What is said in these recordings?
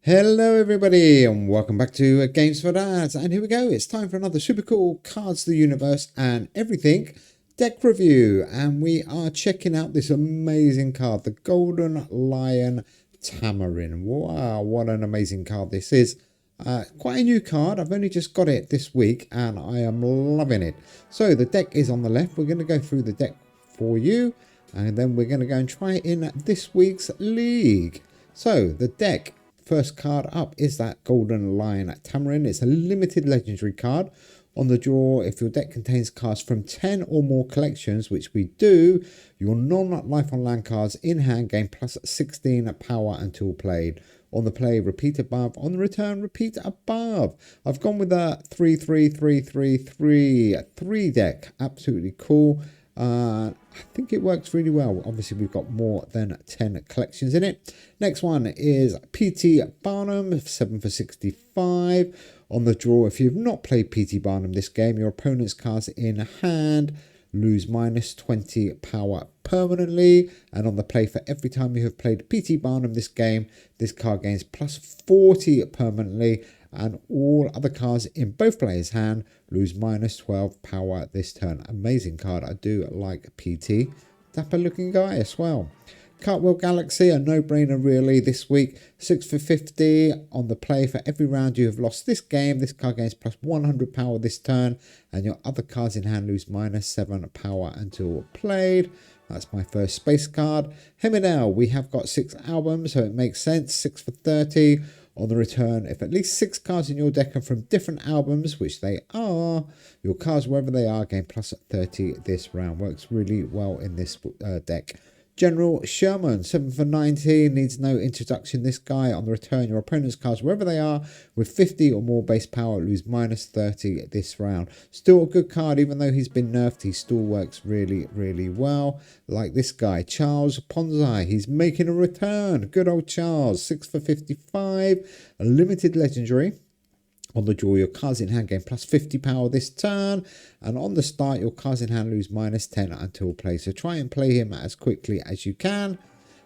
Hello everybody and welcome back to Games for Dads, and here we go, it's time for another super cool Cards of the Universe and Everything deck review, and we are checking out this amazing card, the Golden Lion Tamarin. Wow, what an amazing card this is. Quite a new card, I've only just got it this week and I am loving it. So the deck is on the left, we're going to go through the deck for you and then we're going to go and try it in this week's league. So the deck, first card up is that Golden Lion Tamarin. It's a limited legendary card. On the draw, if your deck contains cards from 10 or more collections, which we do, your non-life on land cards in hand gain plus 16 power until played. On the play, repeat above. On the return, repeat above. I've gone with a 3 deck. Absolutely cool. I think it works really well. Obviously, we've got more than 10 collections in it. Next one is PT Barnum, 7 for 65. On the draw, if you've not played PT Barnum this game, your opponent's cards in hand lose minus 20 power permanently. And on the play, for every time you have played PT Barnum this game, this card gains plus 40 permanently. And all other cards in both players' hand lose minus 12 power this turn. Amazing card. I do like PT. Dapper looking guy as well. Cartwheel Galaxy, a no-brainer really this week. 6 for 50 on the play. For every round you have lost this game, this card gains plus 100 power this turn. And your other cards in hand lose minus 7 power until played. That's my first space card. Hemidel, we have got 6 albums, so it makes sense. 6 for 30. On the return, if at least 6 cards in your deck are from different albums, which they are, your cards, wherever they are, gain plus 30 this round. Works really well in this deck. General Sherman, 7 for 90, needs no introduction. This guy, on the return, your opponent's cards, wherever they are, with 50 or more base power, lose minus 30 this round. Still a good card, even though he's been nerfed, he still works really, really well. Like this guy, Charles Ponzai, he's making a return. Good old Charles, 6 for 55, a limited legendary. On the draw, your cards in hand gain plus 50 power this turn. And on the start, your cards in hand lose minus 10 until play. So try and play him as quickly as you can.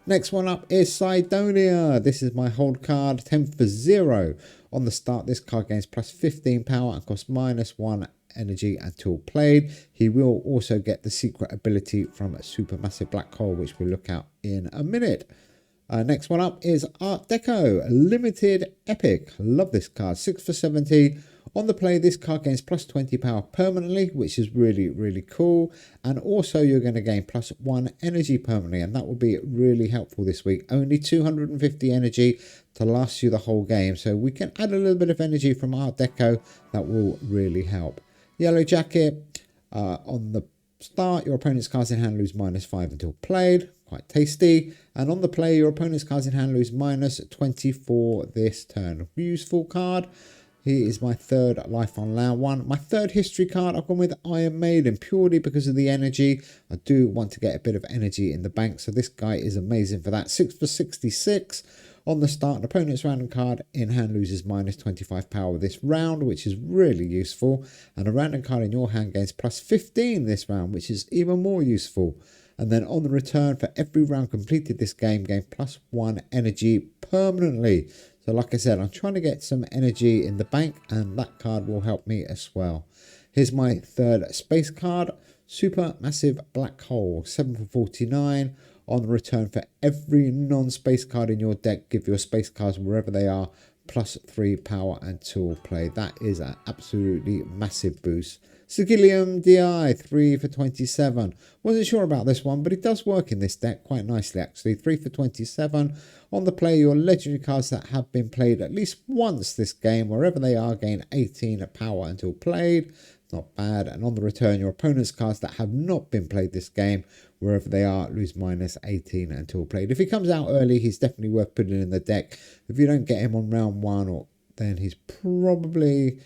Next one up is Sidonia. This is my hold card, 10 for 0. On the start, this card gains plus 15 power and costs minus 1 energy until played. He will also get the secret ability from a supermassive black hole, which we'll look at in a minute. Next one up is Art Deco, Limited Epic. Love this card, 6 for 70. On the play, this card gains plus 20 power permanently, which is really, really cool. And also you're going to gain plus 1 energy permanently, and that will be really helpful this week. Only 250 energy to last you the whole game. So we can add a little bit of energy from Art Deco. That will really help. Yellow Jacket, on the start, your opponent's cards in hand lose minus 5 until played. Quite tasty. And on the play, your opponent's cards in hand lose minus 24 this turn. Useful card. He is my third life on land one. My third history card, I've gone with Iron Maiden purely because of the energy. I do want to get a bit of energy in the bank, so this guy is amazing for that. 6 for 66. On the start, an opponent's random card in hand loses minus 25 power this round, which is really useful. And a random card in your hand gains plus 15 this round, which is even more useful. And then on the return, for every round completed this game, gain plus 1 energy permanently. So like I said, I'm trying to get some energy in the bank, and that card will help me as well. Here's my third space card, Supermassive Black Hole, 7 for 49. On the return, for every non-space card in your deck, give your space cards wherever they are plus 3 power until play. That is an absolutely massive boost. Sigillium DI, 3 for 27. Wasn't sure about this one, but it does work in this deck quite nicely actually. 3 for 27. On the play, your legendary cards that have been played at least once this game, wherever they are, gain 18 power until played. Not bad. And on the return, your opponent's cards that have not been played this game, wherever they are, lose minus 18 until played. If he comes out early, he's definitely worth putting in the deck. If you don't get him on round 1, then he's probably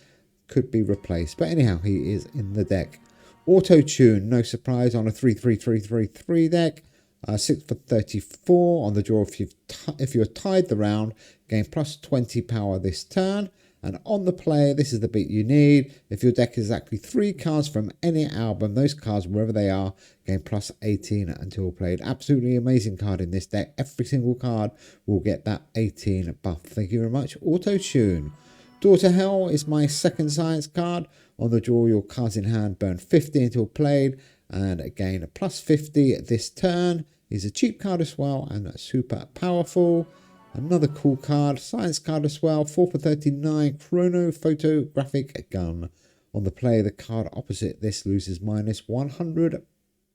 could be replaced. But anyhow, he is in the deck. Auto Tune, no surprise, on a 3 deck. 6 for 34. On the draw, if you're tied the round, gain plus 20 power this turn. And on the play, this is the bit you need. If your deck is exactly 3 cards from any album, those cards, wherever they are, gain plus 18 until played. Absolutely amazing card in this deck. Every single card will get that 18 buff. Thank you very much. Auto Tune. Door to Hell is my second science card. On the draw, your cards in hand burn 50 until played and gain a plus 50 this turn. He's a cheap card as well and super powerful. Another cool card, science card as well, 4 for 39, chrono photographic gun. On the play, the card opposite this loses minus 100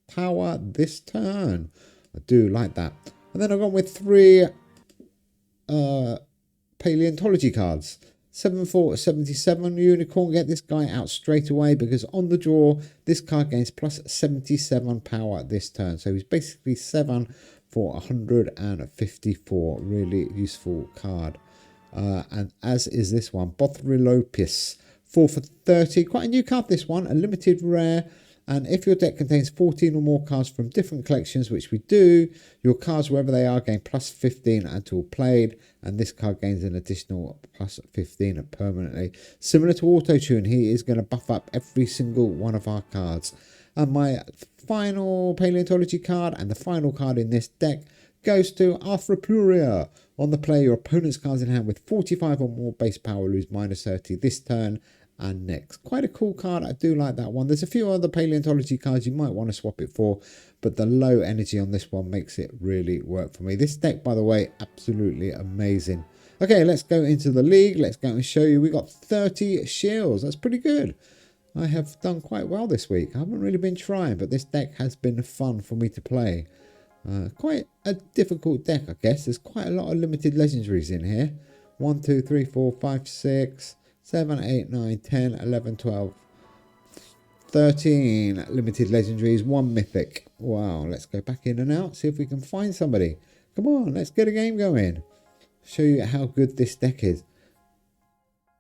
power this turn. I do like that. And then I've gone with 3 paleontology cards. 7 for 77 unicorn. Get this guy out straight away because on the draw, this card gains plus 77 power this turn. So he's basically 7 for 154. Really useful card. And as is this one, Bothrilopis. 4 for 30. Quite a new card, this one. A limited rare. And if your deck contains 14 or more cards from different collections, which we do, your cards, wherever they are, gain plus 15 until played. And this card gains an additional plus 15 permanently. Similar to Auto Tune, he is going to buff up every single one of our cards. And my final paleontology card and the final card in this deck goes to Arthropuria. On the play, your opponent's cards in hand with 45 or more base power lose minus 30 this turn and next. Quite a cool card. I do like that one. There's a few other paleontology cards you might want to swap it for, but the low energy on this one makes it really work for me. This deck, by the way, absolutely amazing. Okay, let's go into the league. Let's go and show you. We got 30 shields. That's pretty good. I have done quite well this week. I haven't really been trying, but this deck has been fun for me to play. Quite a difficult deck, I guess. There's quite a lot of limited legendaries in here. 1, 2, 3, 4, 5, 6, 7, 8, 9, 10, 11, 12, 13 limited legendaries, 1 mythic. Wow, let's go back in and out, see if we can find somebody. Come on, let's get a game going. Show you how good this deck is.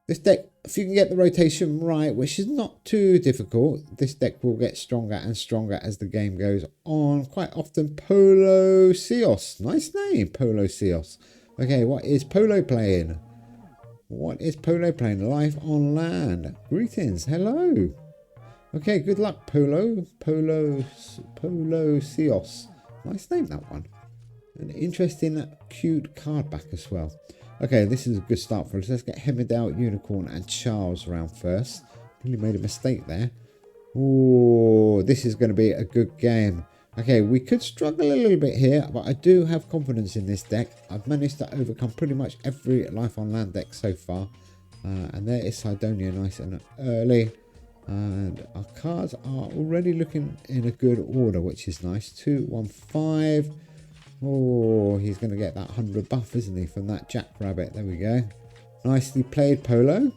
This deck, if you can get the rotation right, which is not too difficult, this deck will get stronger and stronger as the game goes on. Quite often, Polo Seos. Nice name, Polo Seos. Okay, what is Polo playing? What is Polo playing? Life on land. Greetings. Hello. Okay, good luck, Polo. Polo Seos. Nice name, that one. An interesting, cute card back as well. Okay, this is a good start for us. Let's get Hemidal, Unicorn, and Charles around first. Really made a mistake there. Oh, this is going to be a good game. Okay, we could struggle a little bit here, but I do have confidence in this deck. I've managed to overcome pretty much every Life on Land deck so far. And there is Sidonia nice and early. And our cards are already looking in a good order, which is nice. 2, 1, 5. Oh, he's going to get that 100 buff, isn't he, from that Jackrabbit. There we go. Nicely played, Polo.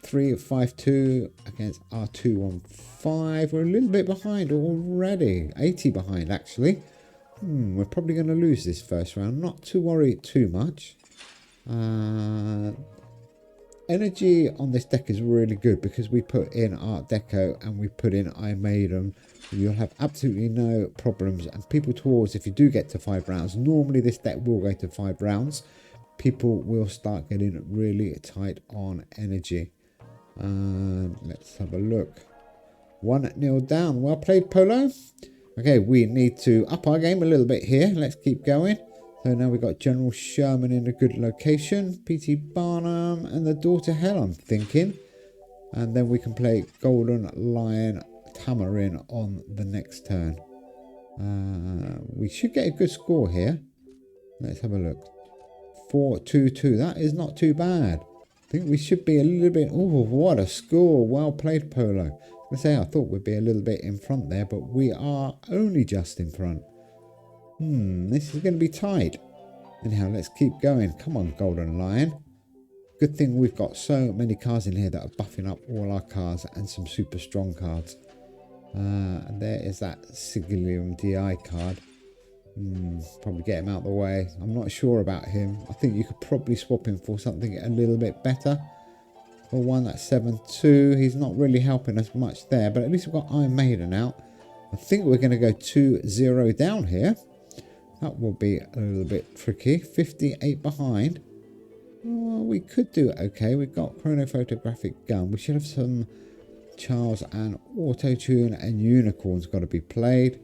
3, 5, 2 against our 2, 1, 5. We're a little bit behind already. 80 behind, actually. We're probably going to lose this first round. Not to worry too much. Energy on this deck is really good because we put in Art Deco and we put in I Made 'em. You'll have absolutely no problems. And people towards, if you do get to 5 rounds, normally this deck will go to 5 rounds. People will start getting really tight on energy. Let's have a look. 1-0 down. Well played, Polo. Okay, we need to up our game a little bit here. Let's keep going. So now we've got General Sherman in a good location. P.T. Barnum and the Door to Hell, I'm thinking. And then we can play Golden Lion Tamarin on the next turn. We should get a good score here. Let's have a look. 4-2-2. That is not too bad. I think we should be a little bit... Oh, what a score. Well played, Polo. I thought we'd be a little bit in front there, but we are only just in front. This is going to be tight. Anyhow, let's keep going. Come on, Golden Lion. Good thing we've got so many cards in here that are buffing up all our cards and some super strong cards. And there is that Sigilium DI card. Probably get him out of the way. I'm not sure about him. I think you could probably swap him for something a little bit better. For one, that's 7-2. He's not really helping us much there, but at least we've got Iron Maiden out. I think we're going to go 2-0 down here. That will be a little bit tricky. 58 behind. Oh, we could do it okay. We've got chronophotographic gun. We should have some Charles and auto tune and unicorns got to be played.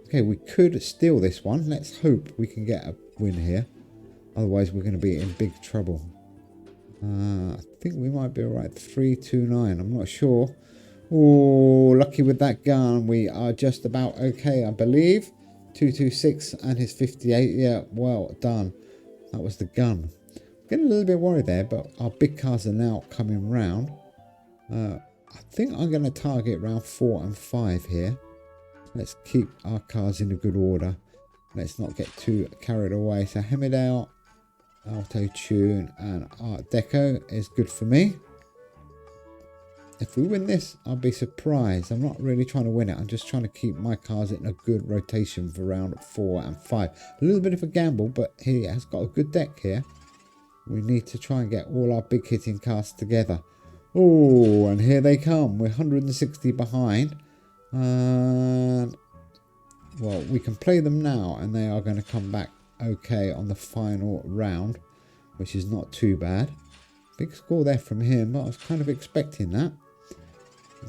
Okay, we could steal this one. Let's hope we can get a win here. Otherwise, we're going to be in big trouble. I think we might be alright. 329. I'm not sure. Oh, lucky with that gun. We are just about okay, I believe. 226 and his 58. Yeah, well done. That was the gun. Getting a little bit worried there, but our big cars are now coming round. I think I'm going to target round 4 and 5 here. Let's keep our cars in a good order. Let's not get too carried away. So Hemidale, Auto Tune and Art Deco is good for me. If we win this, I'll be surprised. I'm not really trying to win it. I'm just trying to keep my cars in a good rotation for round 4 and 5. A little bit of a gamble, but he has got a good deck here. We need to try and get all our big hitting cars together. Oh, and here they come. We're 160 behind. And, well, we can play them now, and they are going to come back okay on the final round, which is not too bad. Big score there from him, but I was kind of expecting that.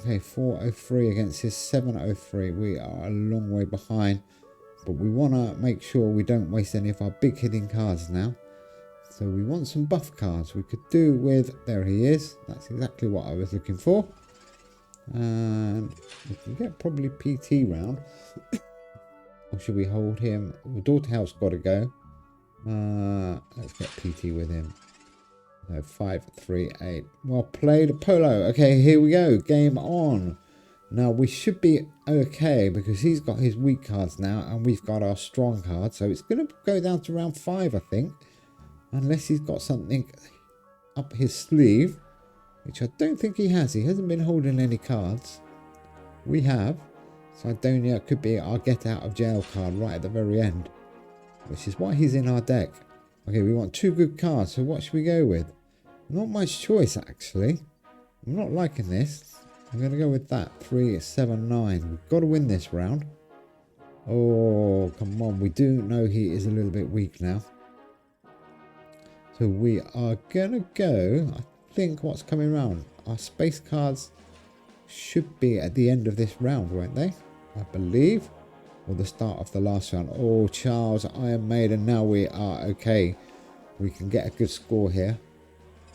Okay, 403 against his 703. We are a long way behind, but we want to make sure we don't waste any of our big hitting cards now. So we want some buff cards. We could do with, there he is. That's exactly what I was looking for. And we can get probably PT round. Or should we hold him? Well, Daughter House got to go. Let's get PT with him. No, 5, 3, 8. Well played, Polo. Okay, here we go. Game on. Now, we should be okay because he's got his weak cards now and we've got our strong cards. So it's going to go down to round 5, I think. Unless he's got something up his sleeve, which I don't think he has. He hasn't been holding any cards. We have. Sidonia could be our get out of jail card right at the very end, which is why he's in our deck. Okay, we want 2 good cards. So what should we go with? Not much choice, actually. I'm not liking this. I'm going to go with that. 3, 7, 9. We've got to win this round. Oh, come on. We do know he is a little bit weak now. So we are going to go, I think what's coming around. Our space cards should be at the end of this round, won't they? I believe. Or the start of the last round. Oh, Charles, Iron Maiden. Now we are okay. We can get a good score here.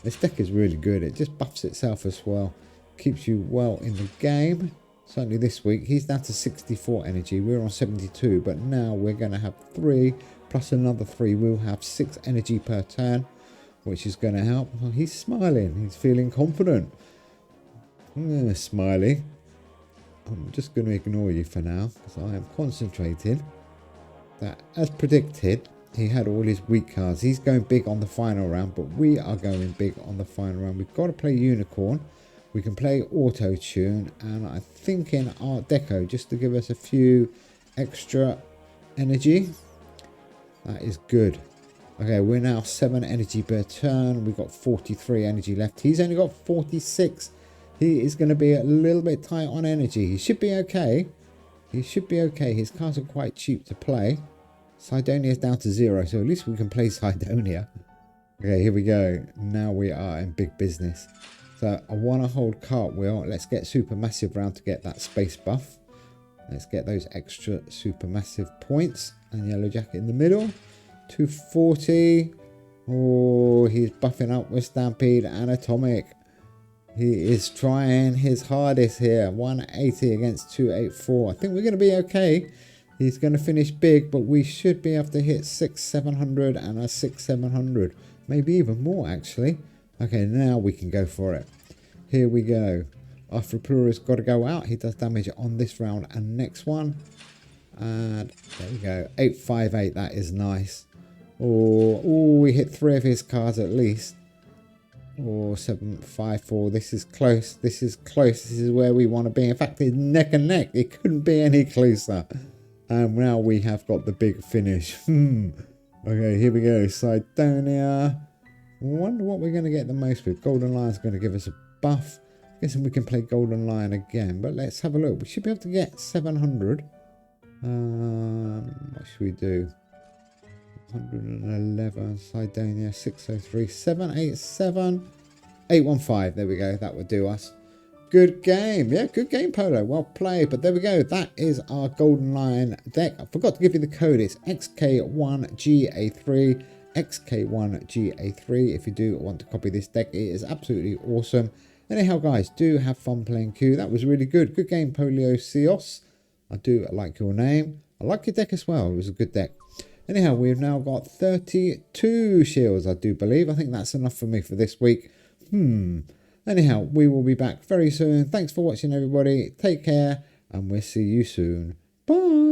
This deck is really good. It just buffs itself as well. Keeps you well in the game. Certainly this week. He's down to 64 energy. We're on 72. But now we're going to have 3 plus another 3. We'll have 6 energy per turn, which is going to help. Oh, he's smiling. He's feeling confident. Smiley. I'm just going to ignore you for now because I am concentrating. That, as predicted, he had all his weak cards. He's going big on the final round, but we are going big on the final round. We've got to play Unicorn. We can play Auto Tune, and I'm thinking Art Deco just to give us a few extra energy. That is good. Okay, we're now 7 energy per turn. We've got 43 energy left. He's only got 46. He is going to be a little bit tight on energy. He should be okay. He should be okay. His cards are quite cheap to play. Sidonia is down to 0, so at least we can play Sidonia. Okay, here we go. Now we are in big business. So I want to hold Cartwheel. Let's get Supermassive round to get that space buff. Let's get those extra Supermassive points. And Yellow Jacket in the middle. 240. Oh, he's buffing up with Stampede and Atomic. He is trying his hardest here. 180 against 284. I think we're going to be okay. He's going to finish big, but we should be able to hit 6,700 and a 6,700. Maybe even more, actually. Okay, now we can go for it. Here we go. Afropura's got to go out. He does damage on this round and next one. And there we go. 858. That is nice. Oh, we hit 3 of his cards at least. Or 754. This is close. This is close. This is where we want to be. In fact, it's neck and neck. It couldn't be any closer. And now we have got the big finish. Okay, here we go. Sidonia. Wonder what we're going to get the most with. Golden Lion's going to give us a buff. Guessing we can play Golden Lion again. But let's have a look. We should be able to get 700. What should we do? 111, Sidonia, 603, 787, 815. There we go. That would do us. Good game. Yeah, good game, Polo. Well played. But there we go. That is our Golden Lion deck. I forgot to give you the code. It's XK1GA3. XK1GA3. If you do want to copy this deck, it is absolutely awesome. Anyhow, guys, do have fun playing Q. That was really good. Good game, Polio Cios. I do like your name. I like your deck as well. It was a good deck. Anyhow, we've now got 32 shields, I do believe. I think that's enough for me for this week. Anyhow, we will be back very soon. Thanks for watching, everybody. Take care, and we'll see you soon. Bye.